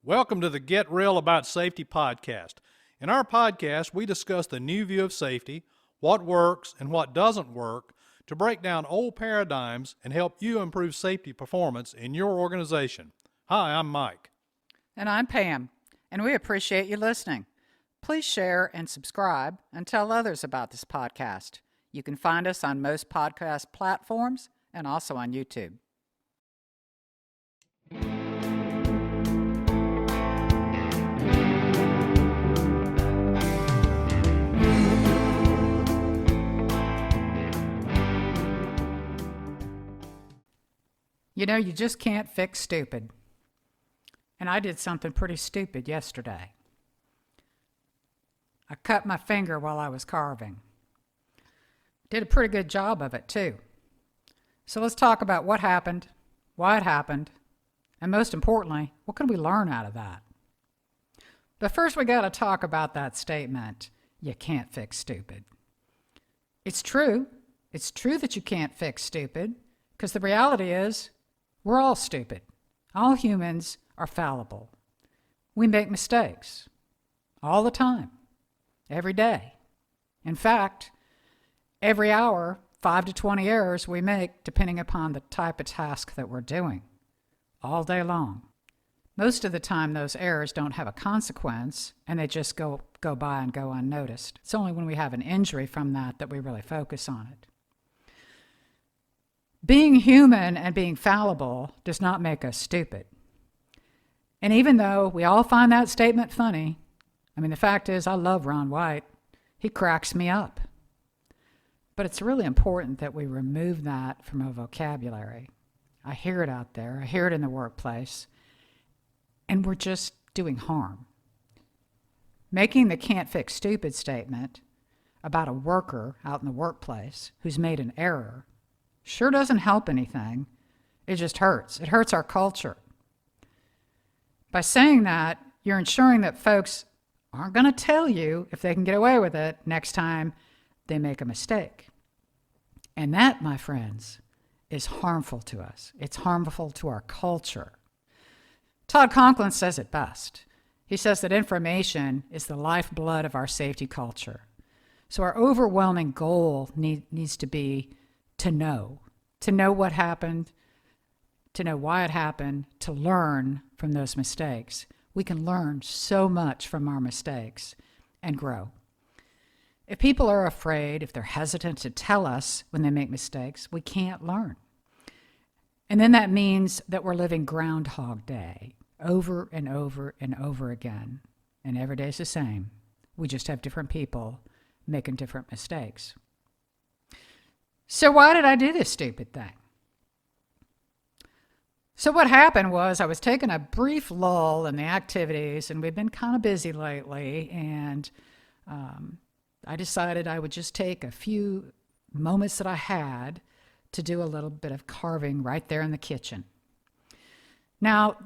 Welcome to the Get Real About Safety podcast. In our podcast, we discuss the new view of safety, what works and what doesn't work, to break down old paradigms and help you improve safety performance in your organization. Hi, I'm Mike. And I'm Pam, and we appreciate you listening. Please share and subscribe and tell others about this podcast. You can find us on most podcast platforms and also on YouTube. You know, you just can't fix stupid. And I did something pretty stupid yesterday. I cut my finger while I was carving. Did a pretty good job of it, too. So let's talk about what happened, why it happened, and most importantly, what can we learn out of that? But first we got to talk about that statement, you can't fix stupid. It's true. It's true that you can't fix stupid, because the reality is we're all stupid. All humans are fallible. We make mistakes all the time, every day. In fact, every hour, 5 to 20 errors we make depending upon the type of task that we're doing, all day long. Most of the time, those errors don't have a consequence, and they just go by and go unnoticed. It's only when we have an injury from that we really focus on it. Being human and being fallible does not make us stupid. And even though we all find that statement funny, the fact is I love Ron White. He cracks me up. But it's really important that we remove that from our vocabulary. I hear it out there. I hear it in the workplace. And we're just doing harm. Making the can't fix stupid statement about a worker out in the workplace who's made an error sure doesn't help anything. It just hurts. It hurts our culture. By saying that, you're ensuring that folks aren't going to tell you if they can get away with it next time they make a mistake. And that, my friends, is harmful to us. It's harmful to our culture. Todd Conklin says it best. He says that information is the lifeblood of our safety culture. So our overwhelming goal needs to be to know what happened, to know why it happened, to learn from those mistakes. We can learn so much from our mistakes and grow. If people are afraid, if they're hesitant to tell us when they make mistakes, we can't learn. And then that means that we're living Groundhog Day over and over and over again. And every day's the same. We just have different people making different mistakes. So why did I do this stupid thing? So what happened was I was taking a brief lull in the activities, and we've been kind of busy lately, and I decided I would just take a few moments that I had to do a little bit of carving right there in the kitchen. Now,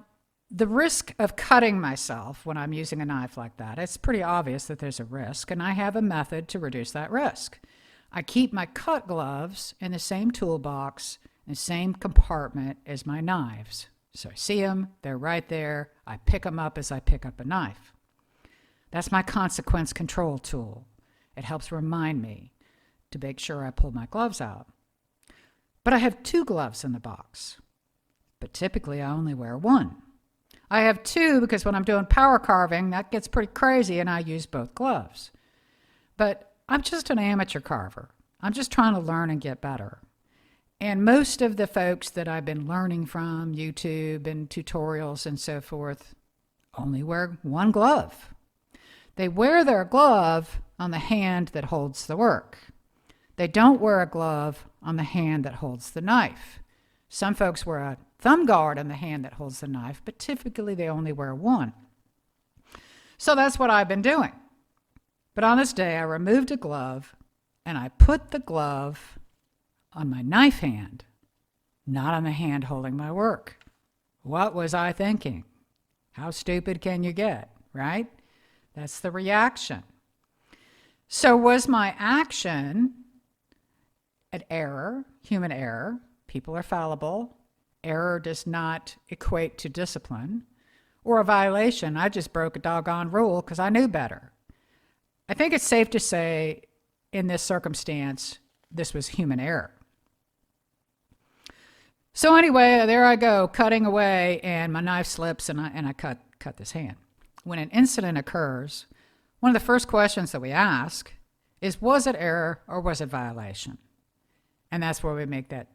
the risk of cutting myself when I'm using a knife like that, it's pretty obvious that there's a risk, and I have a method to reduce that risk. I keep my cut gloves in the same toolbox, in the same compartment as my knives. So I see them, they're right there. I pick them up as I pick up a knife. That's my consequence control tool. It helps remind me to make sure I pull my gloves out. But I have 2 gloves in the box. But typically I only wear 1. I have 2 because when I'm doing power carving, that gets pretty crazy and I use both gloves. But I'm just an amateur carver. I'm just trying to learn and get better. And most of the folks that I've been learning from, YouTube and tutorials and so forth, only wear 1 glove. They wear their glove on the hand that holds the work. They don't wear a glove on the hand that holds the knife. Some folks wear a thumb guard on the hand that holds the knife, but typically they only wear 1. So that's what I've been doing. But on this day, I removed a glove and I put the glove on my knife hand, not on the hand holding my work. What was I thinking? How stupid can you get, right? That's the reaction. So was my action an error, human error? People are fallible. Error does not equate to discipline. or a violation. I just broke a doggone rule because I knew better. I think it's safe to say in this circumstance, this was human error. So anyway, there I go, cutting away, and my knife slips, and I cut this hand. When an incident occurs, one of the first questions that we ask is, was it error or was it violation? And that's where we make that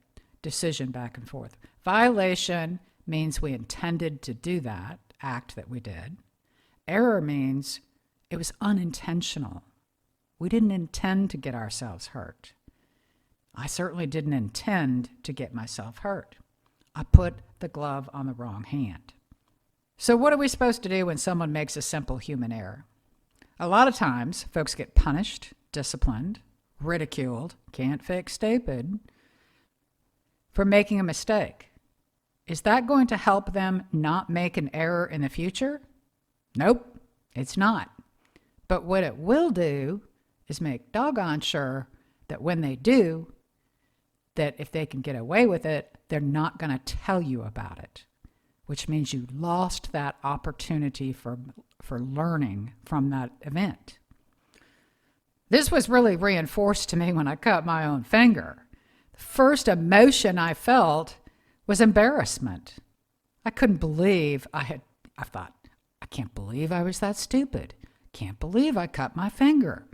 decision back and forth. Violation means we intended to do that act that we did. Error means it was unintentional. We didn't intend to get ourselves hurt. I certainly didn't intend to get myself hurt. I put the glove on the wrong hand. So what are we supposed to do when someone makes a simple human error? A lot of times, folks get punished, disciplined, ridiculed, can't fix stupid, for making a mistake. Is that going to help them not make an error in the future? Nope, it's not. But what it will do is make doggone sure that when they do, that if they can get away with it, they're not going to tell you about it, which means you lost that opportunity for learning from that event. This was really reinforced to me when I cut my own finger. The first emotion I felt was embarrassment. I couldn't believe I thought, I can't believe I was that stupid. Can't believe I cut my finger.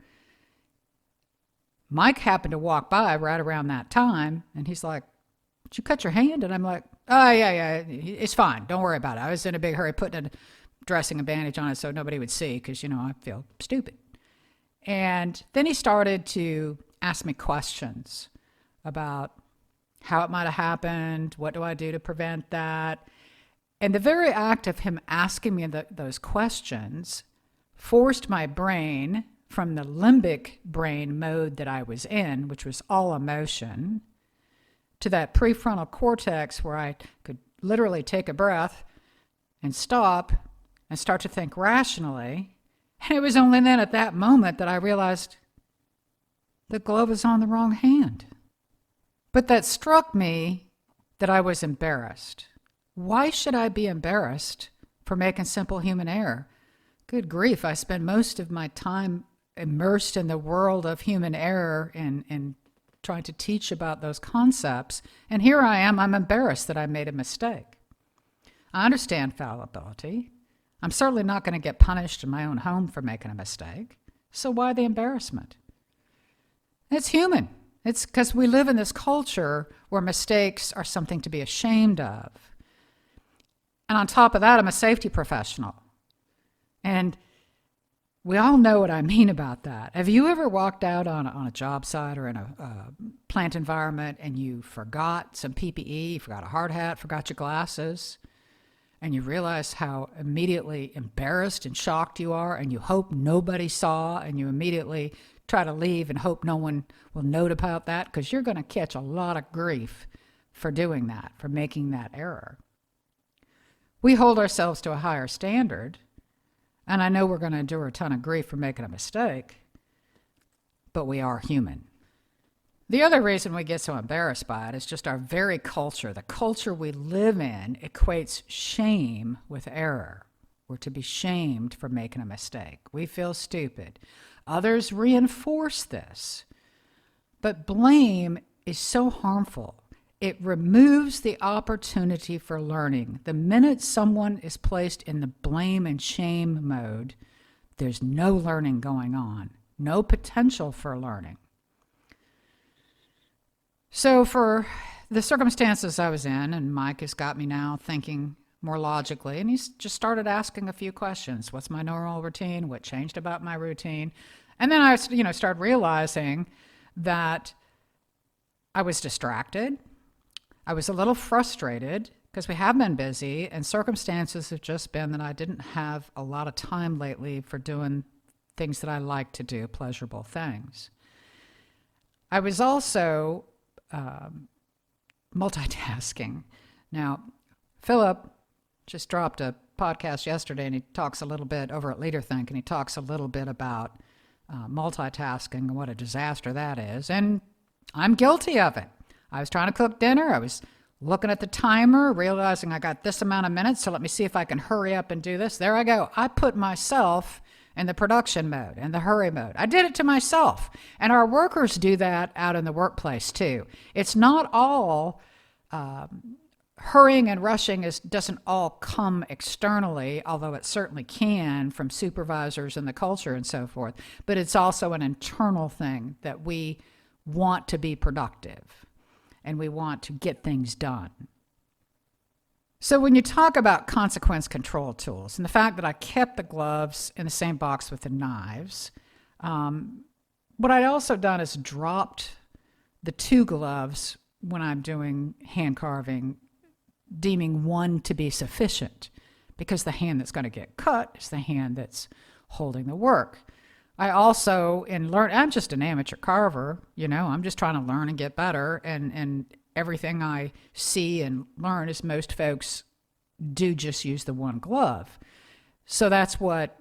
Mike happened to walk by right around that time, and he's like, did you cut your hand? And I'm like, oh, yeah, it's fine. Don't worry about it. I was in a big hurry putting a dressing a bandage on it so nobody would see because, I feel stupid. And then he started to ask me questions about how it might have happened, what do I do to prevent that? And the very act of him asking me those questions forced my brain from the limbic brain mode that I was in, which was all emotion, to that prefrontal cortex where I could literally take a breath and stop and start to think rationally. And it was only then at that moment that I realized the glove was on the wrong hand. But that struck me that I was embarrassed. Why should I be embarrassed for making simple human error? Good grief, I spend most of my time immersed in the world of human error and trying to teach about those concepts. And here I am, I'm embarrassed that I made a mistake. I understand fallibility. I'm certainly not going to get punished in my own home for making a mistake. So why the embarrassment? It's human. It's because we live in this culture where mistakes are something to be ashamed of. And on top of that, I'm a safety professional. And we all know what I mean about that. Have you ever walked out on a job site or in a plant environment and you forgot some PPE, you forgot a hard hat, forgot your glasses, and you realize how immediately embarrassed and shocked you are, and you hope nobody saw, and you immediately try to leave and hope no one will note about that, because you're going to catch a lot of grief for doing that, for making that error. We hold ourselves to a higher standard, and I know we're going to endure a ton of grief for making a mistake, but we are human. The other reason we get so embarrassed by it is just our very culture. The culture we live in equates shame with error. We're to be shamed for making a mistake. We feel stupid. Others reinforce this. But blame is so harmful. It removes the opportunity for learning. The minute someone is placed in the blame and shame mode, there's no learning going on, no potential for learning. So for the circumstances I was in, and Mike has got me now thinking more logically, and he's just started asking a few questions. What's my normal routine? What changed about my routine? And then I started realizing that I was distracted. I was a little frustrated because we have been busy, and circumstances have just been that I didn't have a lot of time lately for doing things that I like to do, pleasurable things. I was also multitasking. Now, Philip just dropped a podcast yesterday, and he talks a little bit over at LeaderThink, and he talks a little bit about multitasking and what a disaster that is. And I'm guilty of it. I was trying to cook dinner. I was looking at the timer, realizing I got this amount of minutes, so let me see if I can hurry up and do this. There I go. I put myself in the production mode, in the hurry mode. I did it to myself. And our workers do that out in the workplace too. It's not all hurrying and rushing doesn't all come externally, although it certainly can from supervisors and the culture and so forth. But it's also an internal thing that we want to be productive and we want to get things done. So when you talk about consequence control tools and the fact that I kept the gloves in the same box with the knives, what I'd also done is dropped the 2 gloves when I'm doing hand carving, deeming one to be sufficient, because the hand that's going to get cut is the hand that's holding the work. I also, I'm just an amateur carver, I'm just trying to learn and get better, and everything I see and learn is most folks do just use the 1 glove. So that's what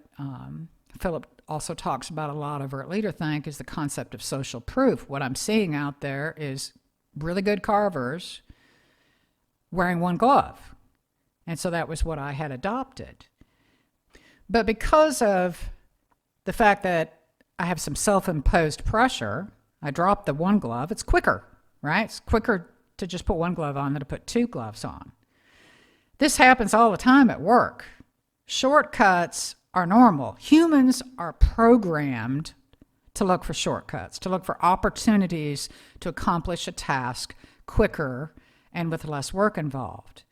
Philip also talks about a lot over at LeaderThink, is the concept of social proof. What I'm seeing out there is really good carvers wearing 1 glove. And so that was what I had adopted. But because of the fact that I have some self-imposed pressure, I dropped the 1 glove. It's quicker, right? It's quicker to just put 1 glove on than to put 2 gloves on. This happens all the time at work. Shortcuts are normal. Humans are programmed to look for shortcuts, to look for opportunities to accomplish a task quicker and with less work involved.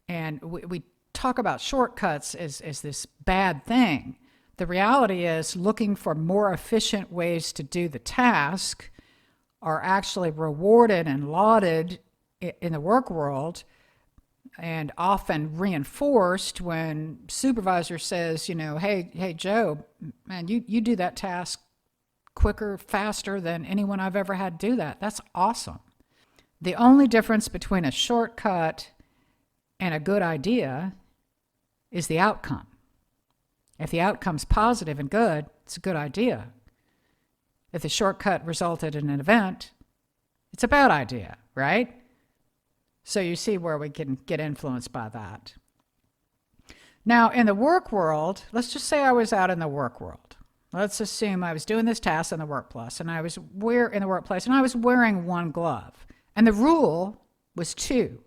And we talk about shortcuts as this bad thing. The reality is looking for more efficient ways to do the task are actually rewarded and lauded in the work world, and often reinforced when supervisor says, hey Joe, man, you do that task quicker, faster than anyone I've ever had do that. That's awesome. The only difference between a shortcut and a good idea is the outcome. If the outcome's positive and good, it's a good idea. If the shortcut resulted in an event, it's a bad idea, right? So you see where we can get influenced by that. Now, in the work world, let's just say I was out in the work world. Let's assume I was doing this task in the workplace, and I was wearing 1 glove. And the rule was 2.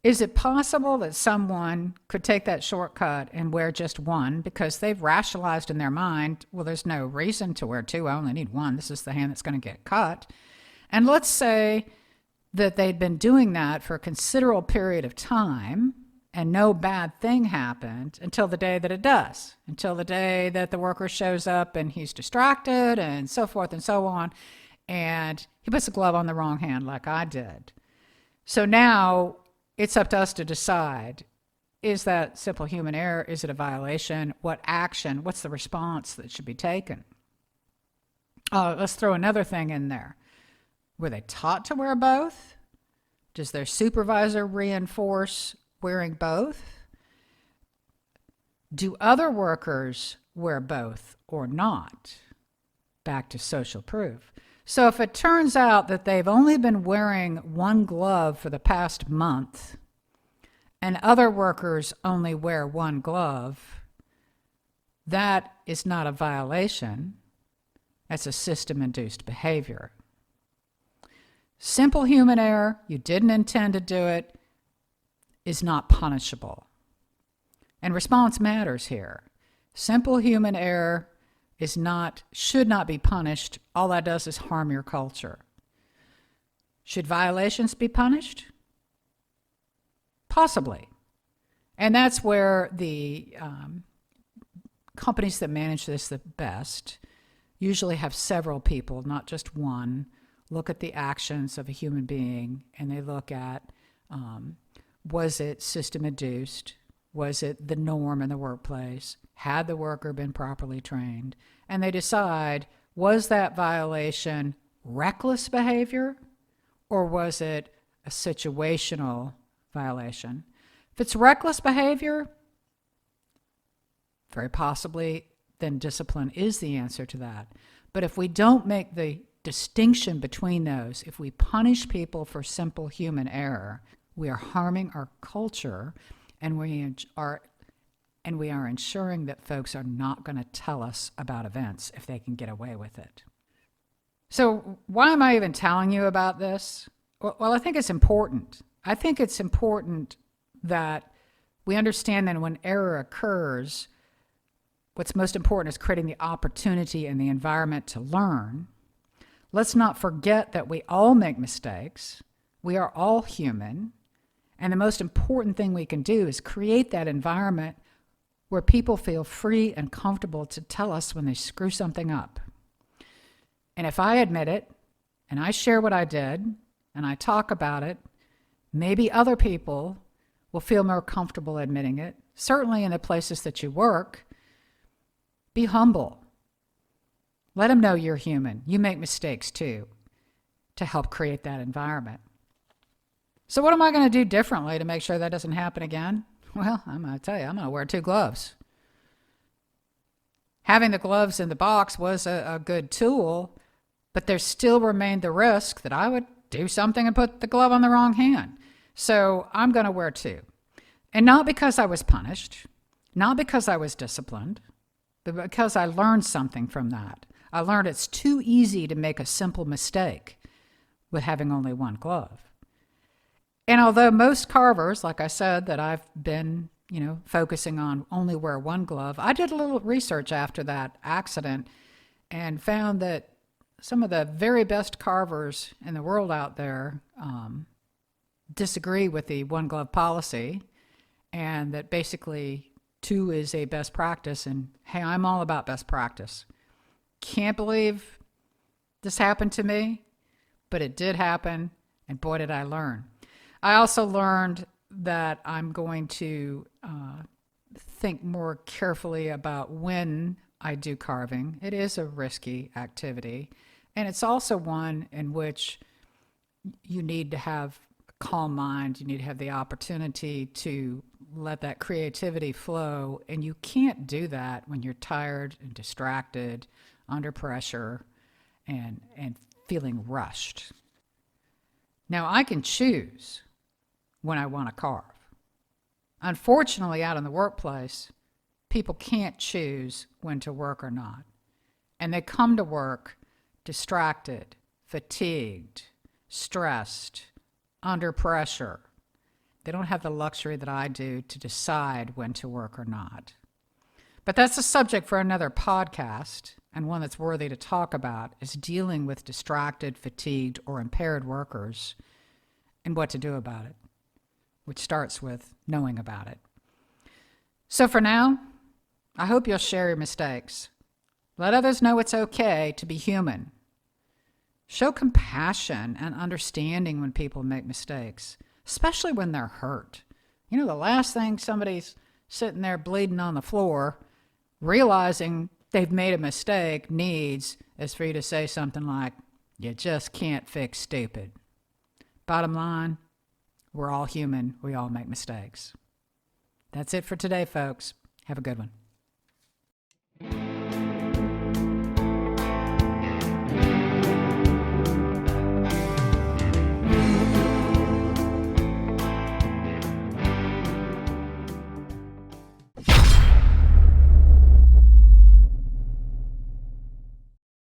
Is it possible that someone could take that shortcut and wear just 1 because they've rationalized in their mind, well, there's no reason to wear 2. I only need 1. This is the hand that's going to get cut. And let's say that they'd been doing that for a considerable period of time and no bad thing happened until the day that it does, until the day that the worker shows up and he's distracted and so forth and so on, and he puts a glove on the wrong hand like I did. So now it's up to us to decide, is that simple human error? Is it a violation? What action? What's the response that should be taken? Let's throw another thing in there. Were they taught to wear both? Does their supervisor reinforce wearing both? Do other workers wear both or not? Back to social proof. So if it turns out that they've only been wearing 1 glove for the past month and other workers only wear 1 glove, that is not a violation. That's a system-induced behavior. Simple human error, you didn't intend to do it, is not punishable. And response matters here. Simple human error should not be punished. All that does is harm your culture. Should violations be punished? Possibly. And that's where the companies that manage this the best usually have several people, not just one, look at the actions of a human being, and they look at, was it system-induced? Was it the norm in the workplace? Had the worker been properly trained? And they decide, was that violation reckless behavior, or was it a situational violation? If it's reckless behavior, very possibly then discipline is the answer to that. But if we don't make the distinction between those. If we punish people for simple human error, we are harming our culture, and we are ensuring that folks are not going to tell us about events if they can get away with it. So why am I even telling you about this? Well, I think it's important. I think it's important that we understand that when error occurs, what's most important is creating the opportunity and the environment to learn. Let's not forget that we all make mistakes. We are all human. And the most important thing we can do is create that environment where people feel free and comfortable to tell us when they screw something up. And if I admit it, and I share what I did, and I talk about it, maybe other people will feel more comfortable admitting it. Certainly in the places that you work, be humble. Let them know you're human. You make mistakes too, to help create that environment. So what am I going to do differently to make sure that doesn't happen again? Well, I'm going to tell you, I'm going to wear 2 gloves. Having the gloves in the box was a good tool, but there still remained the risk that I would do something and put the glove on the wrong hand. So I'm going to wear 2. And not because I was punished, not because I was disciplined, but because I learned something from that. I learned it's too easy to make a simple mistake with having only 1 glove. And although most carvers, like I said, that I've been, focusing on only wear 1 glove, I did a little research after that accident and found that some of the very best carvers in the world out there disagree with the 1 glove policy, and that basically 2 is a best practice. And hey, I'm all about best practice. Can't believe this happened to me, but it did happen, and boy, did I learn. I also learned that I'm going to think more carefully about when I do carving. It is a risky activity, and it's also one in which you need to have a calm mind. You need to have the opportunity to let that creativity flow, and you can't do that when you're tired and distracted, under pressure, and feeling rushed. Now, I can choose when I want to carve. Unfortunately, out in the workplace, people can't choose when to work or not. And they come to work distracted, fatigued, stressed, under pressure. They don't have the luxury that I do to decide when to work or not. But that's a subject for another podcast, and one that's worthy to talk about, is dealing with distracted, fatigued, or impaired workers and what to do about it, which starts with knowing about it. So for now, I hope you'll share your mistakes. Let others know it's okay to be human. Show compassion and understanding when people make mistakes, especially when they're hurt. The last thing somebody's sitting there bleeding on the floor, realizing they've made a mistake, needs is for you to say something like, "You just can't fix stupid." Bottom line, we're all human. We all make mistakes. That's it for today, folks. Have a good one.